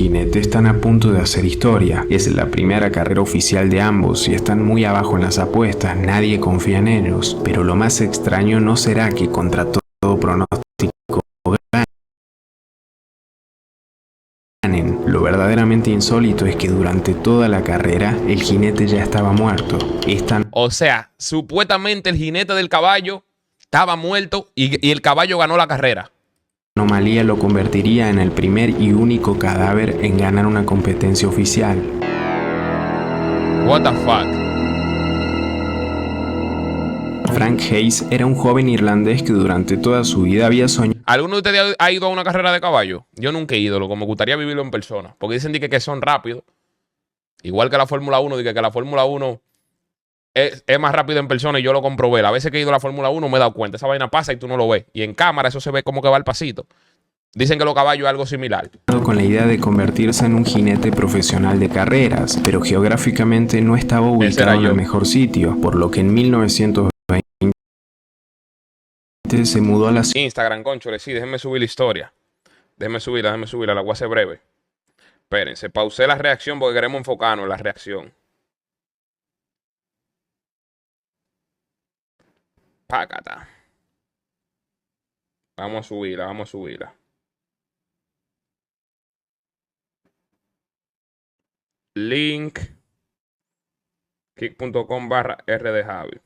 jinetes están a punto de hacer historia. Es la primera carrera oficial de ambos y están muy abajo en las apuestas. Nadie confía en ellos. Pero lo más extraño no será que contra todo pronóstico ganen. Lo verdaderamente insólito es que durante toda la carrera el jinete ya estaba muerto. O sea, supuestamente el jinete del caballo estaba muerto y el caballo ganó la carrera. Anomalía lo convertiría en el primer y único cadáver en ganar una competencia oficial. What the fuck? Frank Hayes era un joven irlandés que durante toda su vida había soñado. ¿Alguno de ustedes ha ido a una carrera de caballo? Yo nunca he ido, loco. Me gustaría vivirlo en persona. Porque dicen que son rápidos. Igual que la Fórmula 1, que la Fórmula 1 es más rápido en persona y yo lo comprobé. Las veces que he ido a la Fórmula 1 me he dado cuenta. Esa vaina pasa y tú no lo ves. Y en cámara eso se ve como que va al pasito. Dicen que los caballos es algo similar. Con la idea de convertirse en un jinete profesional de carreras, pero geográficamente no estaba ubicado en el mejor sitio, por lo que en 1920 se mudó a la Instagram, conchole, sí, déjenme subir la historia. Déjenme subirla, la voy a hacer breve. Espérense, pausé la reacción porque queremos enfocarnos en la reacción. Pácata. Vamos a subirla. Link kick.com/rdjavi.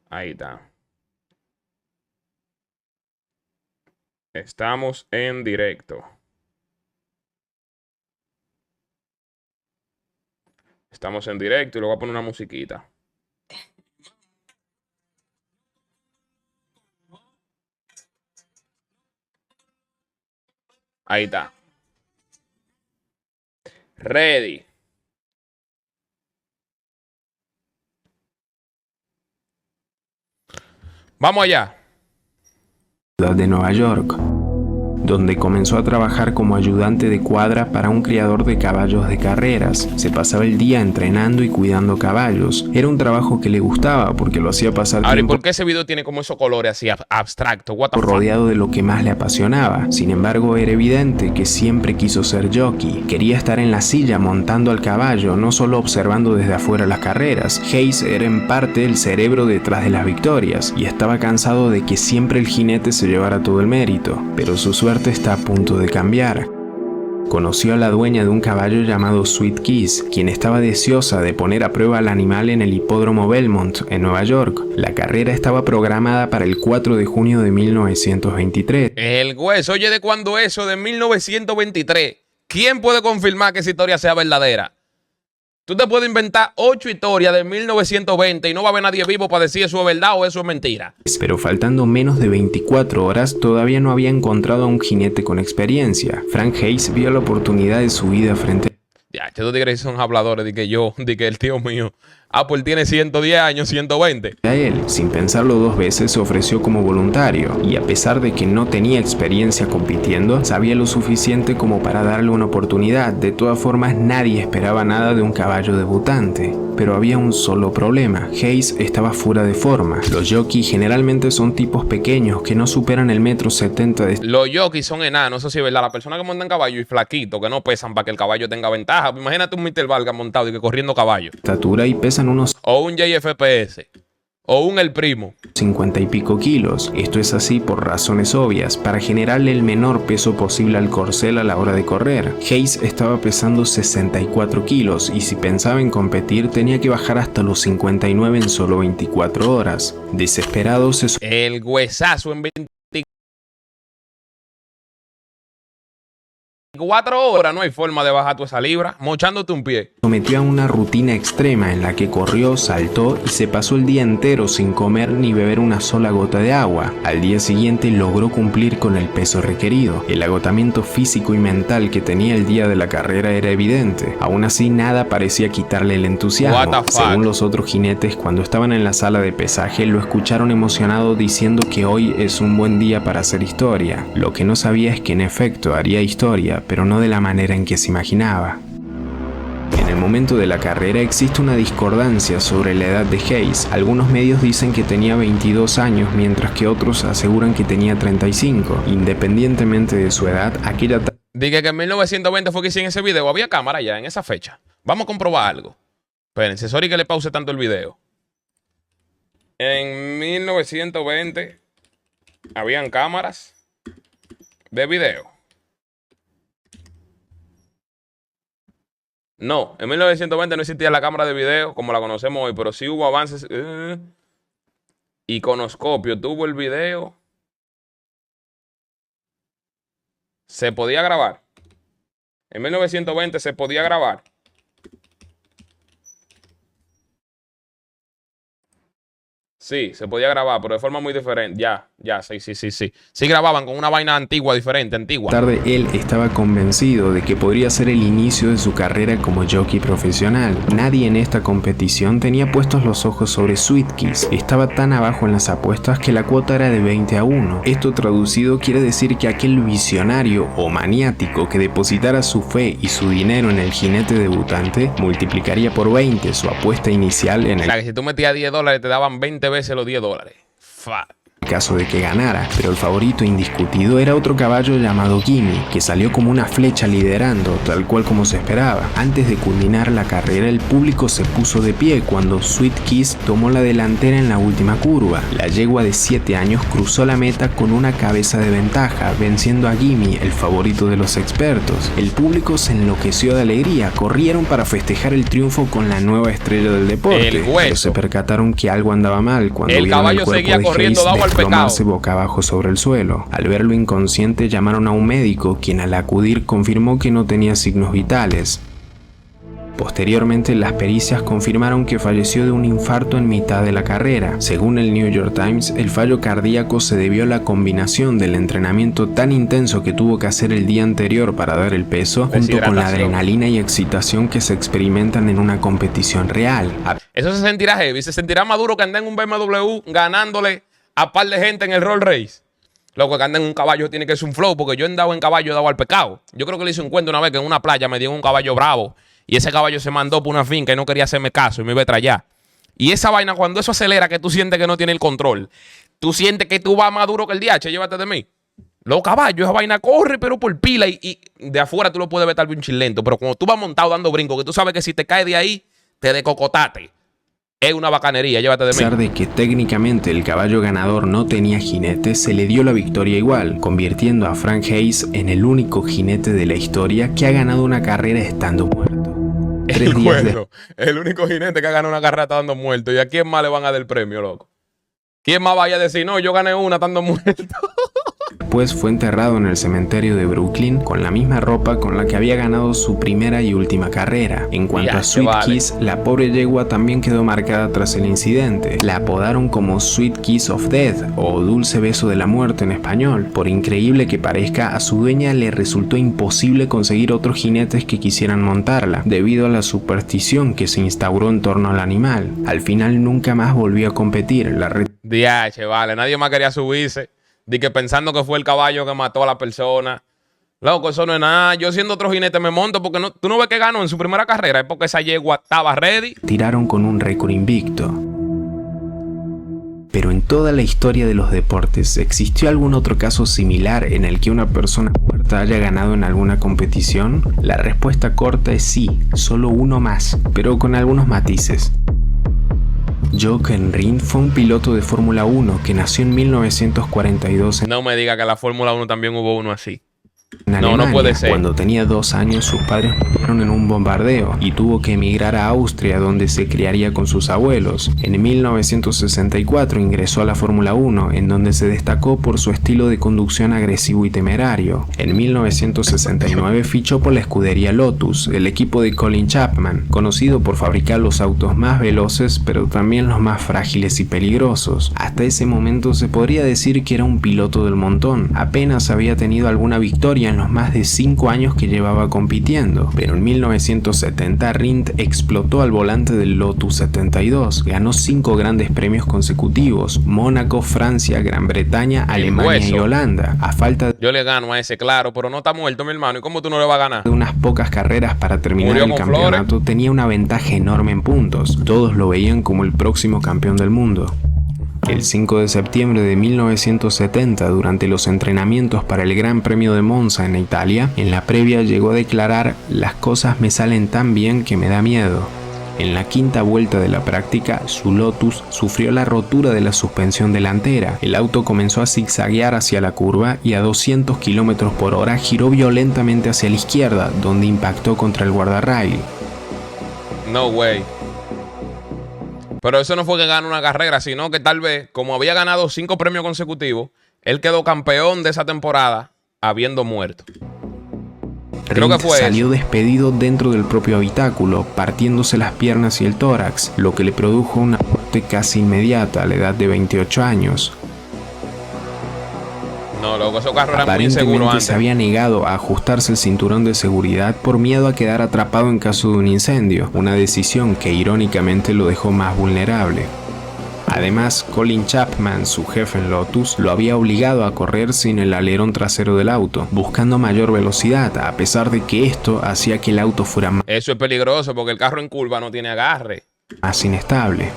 Ahí está. Estamos en directo. Estamos en directo y le voy a poner una musiquita. Ahí está. Ready. Vamos allá. De Nueva York, donde comenzó a trabajar como ayudante de cuadra para un criador de caballos de carreras. Se pasaba el día entrenando y cuidando caballos. Era un trabajo que le gustaba porque lo hacía pasar Ahora, ¿y tiempo por qué ese video tiene como esos colores así abstractos? rodeado de lo que más le apasionaba. Sin embargo, era evidente que siempre quiso ser jockey. Quería estar en la silla montando al caballo, no solo observando desde afuera las carreras. Hayes era en parte el cerebro detrás de las victorias y estaba cansado de que siempre el jinete se llevara todo el mérito. Pero su suerte está a punto de cambiar. Conoció a la dueña de un caballo llamado Sweet Kiss, quien estaba deseosa de poner a prueba al animal en el hipódromo Belmont, en Nueva York. La carrera estaba programada para el 4 de junio de 1923. El hueso, oye, ¿de cuándo eso? De 1923. ¿Quién puede confirmar que esa historia sea verdadera? Tú te puedes inventar 8 historias de 1920 y no va a haber nadie vivo para decir eso es verdad o eso es mentira. Pero faltando menos de 24 horas, todavía no había encontrado a un jinete con experiencia. Frank Hayes vio la oportunidad de su vida frente Ya, estos tigres son habladores de que el tío mío, Apple tiene 110 años, 120. a él. Sin pensarlo dos veces, se ofreció como voluntario, y a pesar de que no tenía experiencia compitiendo, sabía lo suficiente como para darle una oportunidad. De todas formas, nadie esperaba nada de un caballo debutante. Pero había un solo problema: Hayes estaba fuera de forma. Los jockeys generalmente son tipos pequeños que no superan el 1,70 m de Los jockeys son enanos, eso sí es verdad. Las personas que montan caballo y flaquitos, que no pesan para que el caballo tenga ventaja. Imagínate un Mr. Valga montado y que corriendo caballo. estatura y pesan unos O un JFPS. O un El Primo. 50 y pico kilos. Esto es así por razones obvias, para generarle el menor peso posible al corcel a la hora de correr. Hayes estaba pesando 64 kilos y si pensaba en competir tenía que bajar hasta los 59 en solo 24 horas. Desesperado se El huesazo en 24 horas. No hay forma de bajar tu esa libra mochándote un pie. sometió a una rutina extrema en la que corrió, saltó y se pasó el día entero sin comer ni beber una sola gota de agua. Al día siguiente logró cumplir con el peso requerido. El agotamiento físico y mental que tenía el día de la carrera era evidente. Aún así, nada parecía quitarle el entusiasmo. What the fuck? Según los otros jinetes, cuando estaban en la sala de pesaje, lo escucharon emocionado diciendo que hoy es un buen día para hacer historia. Lo que no sabía es que en efecto haría historia, pero no de la manera en que se imaginaba. En el momento de la carrera existe una discordancia sobre la edad de Hayes. Algunos medios dicen que tenía 22 años, mientras que otros aseguran que tenía 35. Independientemente de su edad, aquella Dije que en 1920 fue que hice ese video. Había cámara ya en esa fecha. Vamos a comprobar algo. Espérense, sorry que le pause tanto el video. En 1920 habían cámaras de video. No, en 1920 no existía la cámara de video como la conocemos hoy, pero sí hubo avances. Iconoscopio tuvo el video. Se podía grabar. En 1920 se podía grabar. Sí, se podía grabar, pero de forma muy diferente. Sí. Sí grababan con una vaina antigua, diferente, antigua. Tarde él estaba convencido de que podría ser el inicio de su carrera como jockey profesional. Nadie en esta competición tenía puestos los ojos sobre Sweet Kiss. Estaba tan abajo en las apuestas que la cuota era de 20-1. Esto traducido quiere decir que aquel visionario o maniático que depositara su fe y su dinero en el jinete debutante multiplicaría por 20 su apuesta inicial en el... O sea, que si tú metías $10 te daban 20 veces los $10. caso de que ganara, pero el favorito indiscutido era otro caballo llamado Gimme, que salió como una flecha liderando, tal cual como se esperaba. Antes de culminar la carrera, el público se puso de pie cuando Sweet Kiss tomó la delantera en la última curva. La yegua de 7 años cruzó la meta con una cabeza de ventaja, venciendo a Gimme, el favorito de los expertos. El público se enloqueció de alegría, corrieron para festejar el triunfo con la nueva estrella del deporte, pero se percataron que algo andaba mal cuando el vieron caballo el cuerpo seguía de corriendo Hayes desplomarse pecado. boca abajo sobre el suelo. Al verlo inconsciente llamaron a un médico, quien al acudir confirmó que no tenía signos vitales. Posteriormente, las pericias confirmaron que falleció de un infarto en mitad de la carrera. Según el New York Times, el fallo cardíaco se debió a la combinación del entrenamiento tan intenso que tuvo que hacer el día anterior para dar el peso, junto con la adrenalina y excitación que se experimentan en una competición real. Eso se sentirá heavy, se sentirá más duro que andar en un BMW ganándole a par de gente en el Roll Race. Loco, que anda en un caballo tiene que ser un flow, porque yo he andado en caballo, he dado al pecado. Yo creo que le hice un cuento una vez que en una playa me dio un caballo bravo y ese caballo se mandó por una finca y no quería hacerme caso y me iba a trallar. Y esa vaina, cuando eso acelera, que tú sientes que no tiene el control, tú sientes que tú vas más duro que el DH, llévate de mí. Los caballos, esa vaina corre, pero por pila y de afuera tú lo puedes ver tal vez un chilento, pero cuando tú vas montado dando brinco, que tú sabes que si te caes de ahí, te decocotate. Es una bacanería, llévate de mí. A pesar de que técnicamente el caballo ganador no tenía jinete, se le dio la victoria igual, convirtiendo a Frank Hayes en el único jinete de la historia que ha ganado una carrera estando muerto. El único jinete que ha ganado una carrera estando muerto. ¿Y a quién más le van a dar el premio, loco? ¿Quién más vaya a decir, no, yo gané una estando muerto? Después fue enterrado en el cementerio de Brooklyn con la misma ropa con la que había ganado su primera y última carrera. En cuanto a Sweet Kiss, la pobre yegua también quedó marcada tras el incidente. La apodaron como Sweet Kiss of Death o Dulce Beso de la Muerte en español. Por increíble que parezca, a su dueña le resultó imposible conseguir otros jinetes que quisieran montarla, debido a la superstición que se instauró en torno al animal. Al final nunca más volvió a competir. DH, vale, nadie más quería subirse. Di que pensando que fue el caballo que mató a la persona. Loco, eso no es nada. Yo siendo otro jinete me monto porque no, tú no ves que ganó en su primera carrera. Es porque esa yegua estaba ready. Tiraron con un récord invicto. Pero en toda la historia de los deportes, ¿existió algún otro caso similar en el que una persona muerta haya ganado en alguna competición? La respuesta corta es sí, solo uno más, pero con algunos matices. Jochen Rindt fue un piloto de Fórmula 1 que nació en 1942 No me diga que en la Fórmula 1 también hubo uno así. en Alemania. No puede ser. Cuando tenía 2 años, sus padres murieron en un bombardeo y tuvo que emigrar a Austria, donde se criaría con sus abuelos. En 1964 ingresó a la Fórmula 1, en donde se destacó por su estilo de conducción agresivo y temerario. En 1969 fichó por la escudería Lotus, el equipo de Colin Chapman, conocido por fabricar los autos más veloces, pero también los más frágiles y peligrosos. Hasta ese momento se podría decir que era un piloto del montón. Apenas había tenido alguna victoria en los más de 5 años que llevaba compitiendo, pero en 1970 Rindt explotó al volante del Lotus 72, ganó 5 grandes premios consecutivos: Mónaco, Francia, Gran Bretaña, Alemania y Holanda. A falta Yo le gano a ese, claro, pero no está muerto, mi hermano. ¿Y cómo tú no le vas a ganar? de unas pocas carreras para terminar el campeonato, tenía una ventaja enorme en puntos. Todos lo veían como el próximo campeón del mundo. El 5 de septiembre de 1970, durante los entrenamientos para el Gran Premio de Monza en Italia, en la previa llegó a declarar: "Las cosas me salen tan bien que me da miedo". En la quinta vuelta de la práctica, su Lotus sufrió la rotura de la suspensión delantera. El auto comenzó a zigzaguear hacia la curva y a 200 km por hora giró violentamente hacia la izquierda, donde impactó contra el guardarrail. No way. Pero eso no fue que ganó una carrera, sino que tal vez, como había ganado 5 premios consecutivos, él quedó campeón de esa temporada habiendo muerto. Creo que fue salió eso. despedido dentro del propio habitáculo, partiéndose las piernas y el tórax, lo que le produjo una muerte casi inmediata a la edad de 28 años. No, loco, esos carros eran muy inseguros Aparentemente antes. se había negado a ajustarse el cinturón de seguridad por miedo a quedar atrapado en caso de un incendio, una decisión que irónicamente lo dejó más vulnerable. Además, Colin Chapman, su jefe en Lotus, lo había obligado a correr sin el alerón trasero del auto, buscando mayor velocidad, a pesar de que esto hacía que el auto fuera Eso es peligroso porque el carro en curva no tiene agarre. más inestable.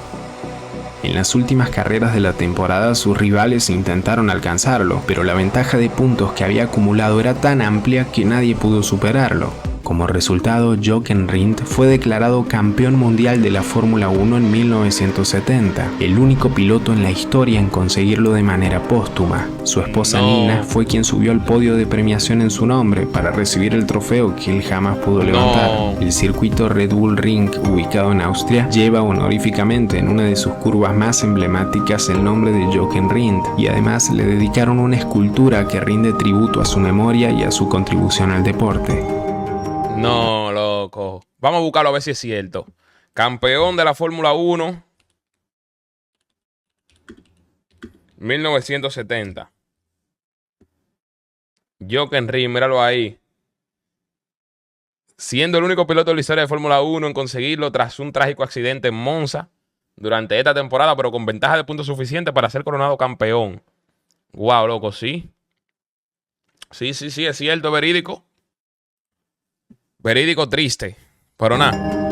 En las últimas carreras de la temporada, sus rivales intentaron alcanzarlo, pero la ventaja de puntos que había acumulado era tan amplia que nadie pudo superarlo. Como resultado, Jochen Rindt fue declarado campeón mundial de la Fórmula 1 en 1970, el único piloto en la historia en conseguirlo de manera póstuma. Su esposa Nina fue quien subió al podio de premiación en su nombre para recibir el trofeo que él jamás pudo levantar. El circuito Red Bull Ring, ubicado en Austria, lleva honoríficamente en una de sus curvas más emblemáticas el nombre de Jochen Rindt, y además le dedicaron una escultura que rinde tributo a su memoria y a su contribución al deporte. No, loco. Vamos a buscarlo a ver si es cierto. Campeón de la Fórmula 1. 1970. Jochen Rindt, míralo ahí. Siendo el único piloto de la historia de Fórmula 1 en conseguirlo tras un trágico accidente en Monza durante esta temporada, pero con ventaja de puntos suficientes para ser coronado campeón. Wow, loco, sí. Sí, es cierto, verídico. Verídico triste, pero nada.